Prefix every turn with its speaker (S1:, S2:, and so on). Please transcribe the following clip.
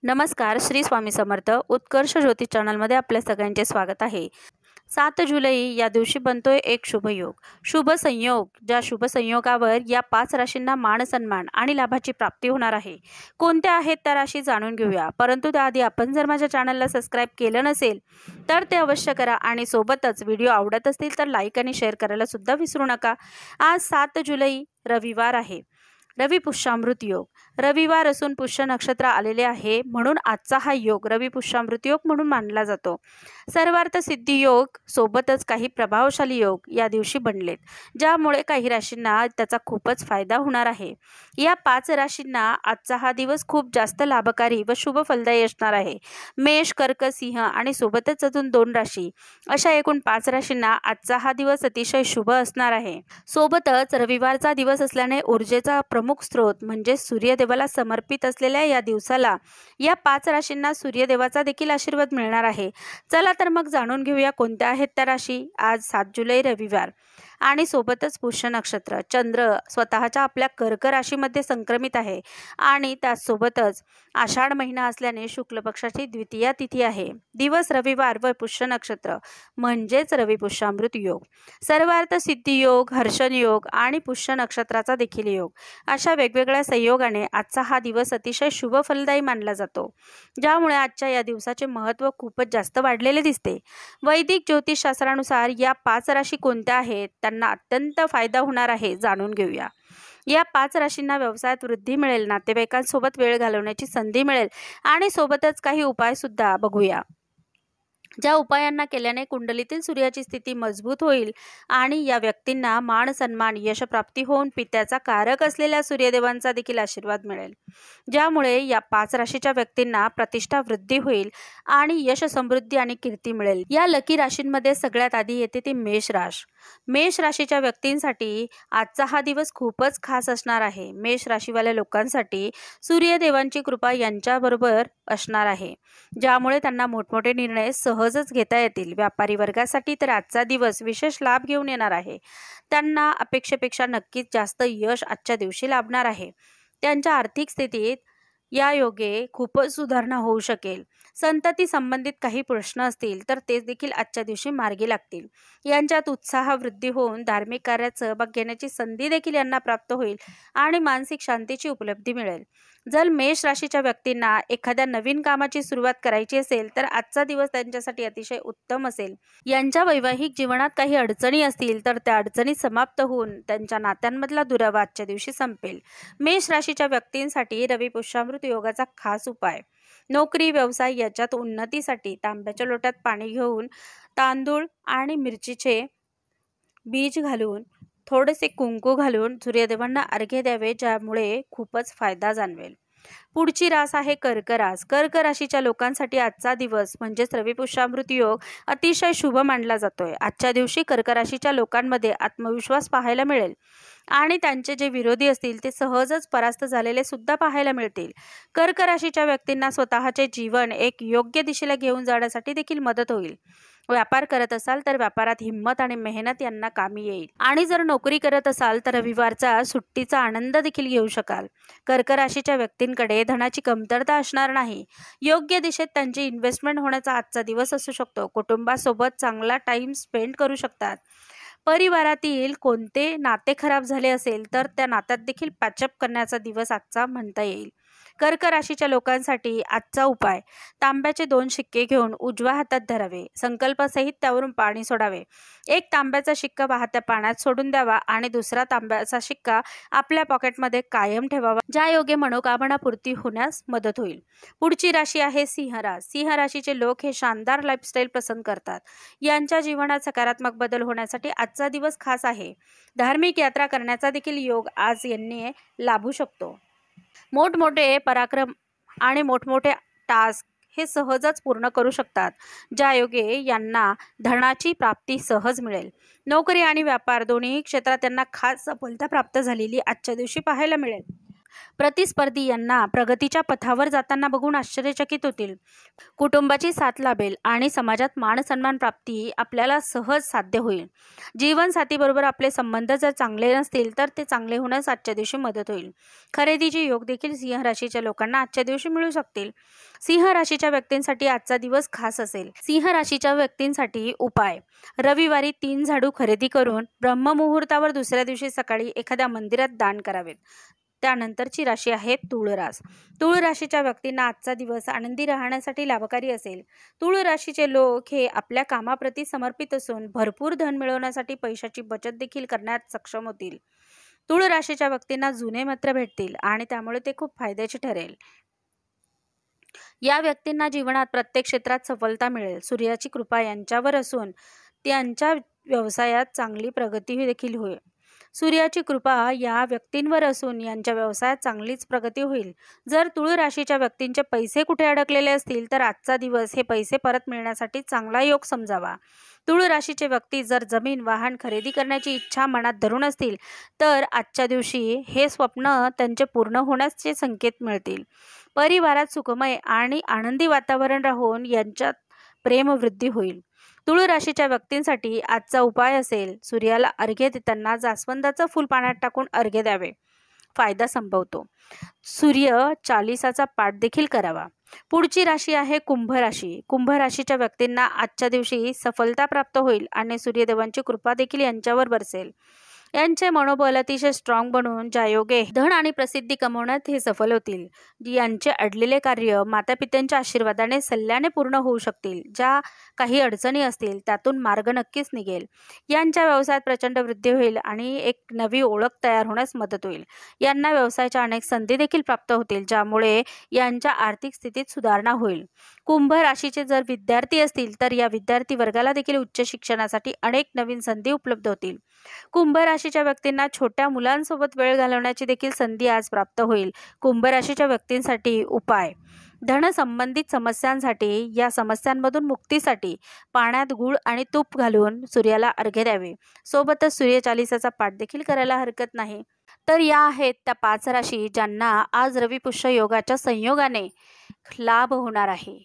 S1: नमस्कार, श्री स्वामी समर्थ. उत्कर्ष ज्योतिष चॅनलमध्ये आपल्या सगळ्यांचे स्वागत आहे. 7 जुलै या दिवशी बनतोय एक शुभयोग, शुभ संयोग. ज्या शुभ संयोगावर या 5 राशींना मान सन्मान आणि लाभाची प्राप्ती होणार आहे. कोणत्या आहेत त्या राशी जाणून घेऊया. परंतु त्याआधी आपण जर माझ्या चॅनलला सबस्क्राईब केलं नसेल तर ते अवश्य करा आणि सोबतच व्हिडिओ आवडत असतील तर लाईक आणि शेअर करायला सुद्धा विसरू नका. आज 7 जुलै रविवार आहे. रवी पुष्यामृत योग. रविवार असून पुष्य नक्षत्र आलेले आहे, म्हणून आजचा हा योग रवी पुष्यामृत योग म्हणून मानला जातो. सर्वार्थ सिद्धी योग सोबतच काही प्रभावशाली योग या दिवशी बनलेत, ज्यामुळे काही राशींना त्याचा खूपच फायदा होणार आहे. या 5 राशींना आजचा हा दिवस खूप जास्त लाभकारी व शुभ फलदायी असणार आहे. मेष, कर्क, सिंह आणि सोबतच अजून 2 राशी अशा एकूण 5 राशींना आजचा हा दिवस अतिशय शुभ असणार आहे. सोबतच रविवारचा दिवस असल्याने ऊर्जेचा प्रमुख स्रोत म्हणजे सूर्यदेवाला समर्पित असलेल्या या दिवसाला या 5 राशींना सूर्यदेवाचा देखील आशीर्वाद मिळणार आहे. चला तर मग जाणून घेऊया कोणत्या आहेत त्या राशी. आज 7 जुलै रविवार आणि सोबतच पुष्य नक्षत्र. चंद्र स्वतःच्या आपल्या कर्क राशीमध्ये संक्रमित आहे आणि त्यासोबतच आषाढ महिना असल्याने शुक्ल पक्षाची द्वितीया तिथी आहे. दिवस रविवार व पुष्य नक्षत्र म्हणजेच रवी पुष्यामृत योग. सर्वार्थ सिद्धी योग, हर्षण योग आणि पुष्य नक्षत्राचा देखील योग अशा वेगवेगळ्या संयोगाने आजचा हा दिवस अतिशय शुभ फलदायी मानला जातो, ज्यामुळे आजच्या या दिवसाचे महत्त्व खूपच जास्त वाढलेले दिसते. वैदिक ज्योतिषशास्त्रानुसार या 5 राशी कोणत्या आहेत त्यांना अत्यंत फायदा होणार आहे, जाणून घेऊया. या 5 राशींना व्यवसायात वृद्धी मिळेल, नातेवाईकांसोबत वेळ घालवण्याची संधी मिळेल आणि सोबतच काही उपाय सुद्धा बघूया. ज्या उपायांना केल्याने कुंडलीतील सूर्याची स्थिती मजबूत होईल आणि या व्यक्तींना मान सन्मान, यशप्राप्ती होऊन पित्याचा कारक असलेल्या सूर्यदेवांचा देखील आशीर्वाद मिळेल, ज्यामुळे या 5 राशीच्या व्यक्तींना प्रतिष्ठा वृद्धी होईल आणि यश, समृद्धी आणि कीर्ती मिळेल. या लकी राशींमध्ये सगळ्यात आधी येते ती मेष राशी. मेष राशीच्या व्यक्तींसाठी आजचा हा दिवस खूपच खास असणार आहे. मेष राशीवाल्या लोकांसाठी सूर्यदेवांची कृपा यांच्याबरोबर असणार आहे, ज्यामुळे त्यांना मोठमोठे निर्णय सहजच घेता येतील. व्यापारी वर्गासाठी तर आजचा दिवस विशेष लाभ घेऊन येणार आहे. त्यांना अपेक्षेपेक्षा नक्कीच जास्त यश आजच्या दिवशी लाभणार आहे. त्यांच्या आर्थिक स्थितीत या योगे खूपच सुधारणा होऊ शकेल. संतती संबंधित काही प्रश्न असतील तर ते देखील आजच्या दिवशी मार्गी लागतील. यांच्यात उत्साह वृद्धी होऊन धार्मिक कार्यात सहभाग घेण्याची संधी देखील यांना प्राप्त होईल आणि मानसिक शांतीची उपलब्धी मिळेल. जर मेष राशीच्या व्यक्तींना एखाद्या नवीन कामाची सुरुवात करायची असेल तर आजचा दिवस त्यांच्यासाठी अतिशय उत्तम असेल. यांच्या वैवाहिक जीवनात काही अडचणी असतील तर त्या अडचणी समाप्त होऊन त्यांच्या नात्यांमधला दुरावा आजच्या दिवशी संपेल. मेष राशीच्या व्यक्तींसाठी रवी पुष्यामृत योगाचा खास उपाय. नोकरी, व्यवसाय याच्यात उन्नतीसाठी तांब्याच्या लोट्यात पाणी घेऊन तांदूळ आणि मिरचीचे बीज घालून थोडेसे कुंकू घालून सूर्यदेवांना अर्घ्य द्यावे, ज्यामुळे खूपच फायदा जाणवेल. पुढची रास आहे कर्क रास. कर्क राशीच्या लोकांसाठी आजचा दिवस म्हणजेच रवी पुष्यामृत योग अतिशय शुभ मानला जातोय. आजच्या दिवशी कर्क राशीच्या लोकांमध्ये आत्मविश्वास पाहायला मिळेल आणि त्यांचे जे विरोधी असतील ते सहजच परास्त झालेले सुद्धा पाहायला मिळतील. कर्क राशीच्या व्यक्तींना स्वतःचे जीवन एक योग्य दिशेला घेऊन जाण्यासाठी देखील मदत होईल. व्यापार करत असाल तर व्यापारात हिंमत आणि मेहनत यांना कामी येईल आणि जर नोकरी करत असाल तर रविवारचा सुट्टीचा आनंद देखील घेऊ शकाल. कर्क राशीच्या व्यक्तींकडे धनाची कमतरता असणार नाही. योग्य दिशेत त्यांची इन्व्हेस्टमेंट होण्याचा आजचा दिवस असू शकतो. कुटुंबासोबत चांगला टाइम स्पेंड करू शकतात. परिवारातील कोणते नाते खराब झाले असेल तर त्या नात्यात देखील पॅचअप करण्याचा दिवस आजचा म्हणता येईल. कर्क राशीच्या लोकांसाठी आजचा उपाय. तांब्याचे 2 शिक्के घेऊन उजव्या हातात धरावे. संकल्पासहित त्यावरून पाणी सोडावे. एक तांब्याचा शिक्का वाहत्या पाण्यात सोडून द्यावा आणि दुसरा तांब्याचा शिक्का आपल्या पॉकेटमध्ये कायम ठेवावा, ज्या योगे मनोकामना पूर्ती होण्यास मदत होईल. पुढची राशी आहे सिंह राशी. सिंह राशीचे लोक हे शानदार लाईफस्टाईल पसंत करतात. यांच्या जीवनात सकारात्मक बदल होण्यासाठी आजचा दिवस खास आहे. धार्मिक यात्रा करण्याचा देखील योग आज यांनी लाभू शकतो. मोठमोठे पराक्रम आणि मोठमोठे टास्क हे सहजच पूर्ण करू शकतात, ज्या योगे यांना धनाची प्राप्ती सहज मिळेल. नोकरी आणि व्यापार दोन्ही क्षेत्रात त्यांना खास सफलता प्राप्त झालेली आजच्या दिवशी पाहायला मिळेल. प्रतिस्पर्धी यांना प्रगतीच्या पथावर जाताना बघून आश्चर्यचकित होतील. कुटुंबाची साथ लाभेल आणि समाजात मान सन्मान प्राप्ती आपल्याला सहज साध्य होईल. जीवनसाथीबरोबर आपले संबंध जर चांगले नसतील तर ते चांगले होण्यास आजच्या दिवशी मदत होईल. खरेदीचे योग देखील सिंह राशीच्या लोकांना आजच्या दिवशी मिळू शकतील. सिंह राशीच्या व्यक्तींसाठी आजचा दिवस खास असेल. सिंह राशीच्या व्यक्तींसाठी उपाय: रविवारी 3 झाडू खरेदी करून ब्रह्ममुहूर्तावर दुसऱ्या दिवशी सकाळी एखाद्या मंदिरात दान करावेत. त्यानंतरची राशी आहे तूळ रास. तूळ राशीच्या व्यक्तींना आजचा दिवस आनंदी राहण्यासाठी लाभकारी असेल. तूळ राशीचे लोक हे आपल्या कामाप्रती समर्पित असून भरपूर धन मिळवण्यासाठी पैशाची बचत देखील करण्यात सक्षम होतील. तूळ राशीच्या व्यक्तींना जुने मित्र भेटतील आणि त्यामुळे ते खूप फायद्याचे ठरेल. या व्यक्तींना जीवनात प्रत्येक क्षेत्रात सफलता मिळेल. सूर्याची कृपा यांच्यावर असून त्यांच्या व्यवसायात चांगली प्रगती देखील होईल. सूर्याची कृपा या व्यक्तींवर असून यांच्या व्यवसायात चांगलीच प्रगती होईल. जर तूळ राशीच्या व्यक्तींचे पैसे कुठे अडकलेले असतील तर आजचा दिवस हे पैसे परत मिळण्यासाठी चांगला योग समजावा. तूळ राशीचे व्यक्ती जर जमीन वाहन खरेदी करण्याची इच्छा मनात धरून असतील तर आजच्या दिवशी हे स्वप्न त्यांचे पूर्ण होण्याचे संकेत मिळतील. परिवारात सुखमय आणि आनंदी वातावरण राहून यांच्यात प्रेमवृद्धी होईल. तूळ राशीच्या व्यक्तींसाठी आजचा उपाय असेल, सूर्याला अर्घ्य देताना जास्वंदाचं फूल पाण्यात टाकून अर्घ्य द्यावे. फायदा संभवतो. सूर्य चालीसाचा पाठ देखील करावा. पुढची राशी आहे कुंभ राशी. कुंभ राशीच्या व्यक्तींना आजच्या दिवशी सफलता प्राप्त होईल आणि सूर्यदेवांची कृपा देखील यांच्यावर बरसेल. यांचे मनोबल अतिशय स्ट्रॉंग बनून ज्यायोगे धन आणि प्रसिद्धी कमवण्यात हे सफल होतील. यांचे अडलेले कार्य मातापित्यांच्या आशीर्वादाने सल्ल्याने पूर्ण होऊ शकतील. ज्या काही अडचणी असतील त्यातून मार्ग नक्कीच निघेल. यांच्या व्यवसायात प्रचंड वृद्धी होईल आणि एक नवी ओळख तयार होण्यास मदत होईल. यांना व्यवसायाच्या अनेक संधी देखील प्राप्त होतील ज्यामुळे यांच्या आर्थिक स्थितीत सुधारणा होईल. कुंभ राशीचे जर विद्यार्थी असतील तर या विद्यार्थी वर्गाला देखील उच्च शिक्षणासाठी अनेक नवीन संधी उपलब्ध होतील. कुंभ राशीच्या व्यक्तींना छोट्या मुलांसोबत वेळ घालवण्याची देखील संधी आज प्राप्त होईल. कुंभ राशीच्या व्यक्तींसाठी उपाय: धन संबंधित समस्यांसाठी या समस्यांमधून मुक्तीसाठी पाण्यात गूळ आणि तूप घालून सूर्याला अर्घ्य द्यावे. सोबतच सूर्य चालीसाचा पाठ देखील करायला हरकत नाही. तर या आहेत त्या 5 राशी ज्यांना आज रवी पुष्य योगाच्या संयोगाने लाभ होणार आहे.